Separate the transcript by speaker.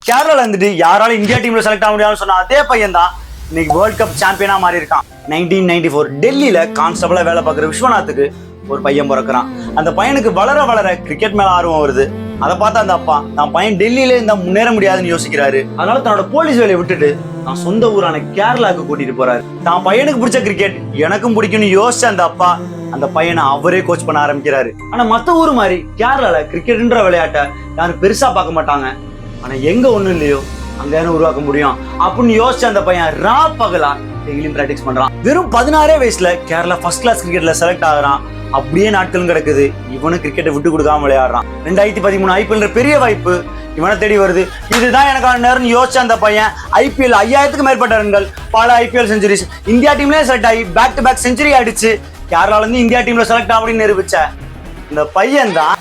Speaker 1: கேரளால இருந்துட்டு யாராலும் இந்தியா டீம்ல செலக்ட் ஆக முடியாதுன்னு சொன்ன அதே பையன் தான் இன்னைக்கு வேர்ல்ட் கப் சாம்பியனா மாறி இருக்கான். 1994 டெல்லியில கான்ஸ்டபிளா வேலை பார்க்குற விஸ்வநாத்துக்கு ஒரு பையன் பிறக்கிறான். அந்த பையனுக்கு வளர வளர கிரிக்கெட் மேல ஆர்வம் வருது. அதை பார்த்தா அந்த அப்பா நான் பையன் டெல்லியில இருந்தா முன்னேற முடியாதுன்னு யோசிக்கிறாரு. அதனால தன்னோட போலீஸ் வேலையை விட்டுட்டு நான் சொந்த ஊரான கேரளாவுக்கு கூட்டிட்டு போறாரு. தான் பையனுக்கு பிடிச்ச கிரிக்கெட் எனக்கும் பிடிக்கும்னு யோசிச்ச அந்த அப்பா அந்த பையனை அவரே கோச் பண்ண ஆரம்பிக்கிறாரு. ஆனா மத்த ஊர் மாதிரி கேரளால கிரிக்கெட்ன்ற விளையாட்டை யாரும் பெருசா பார்க்க மாட்டாங்க. ஆனா எங்க ஒண்ணும் இல்லையோ அங்க உருவாக்க முடியும் அப்படின்னு யோசிச்ச அந்த பையன் ரா பகலா டெய்லியும் பிராக்டிஸ் பண்றான். வெறும் 16 வயசுல கேரளா ஃபர்ஸ்ட் கிளாஸ் கிரிக்கெட்ல செலக்ட் ஆகுறான். அப்படியே நாட்களும் கிடக்குது. இவனும் கிரிக்கெட்டை விட்டு கொடுக்காம விளையாடுறான். 2013 ஐபிஎல் பெரிய வாய்ப்பு இவனை தேடி வருது. இதுதான் எனக்கான நேரம் யோசிச்ச அந்த பையன் ஐபிஎல் 5000க்கும் மேற்பட்ட ரன்கள், பல ஐபிஎல் செஞ்சுரிஸ், இந்தியா டீம்லயே செலக்ட் ஆகி பேக் டு பேக் செஞ்சுரி அடிச்சு கேரளால இருந்து இந்தியா டீம்ல செலக்ட் ஆகணும்னு நிரூபிச்ச இந்த பையன் தான்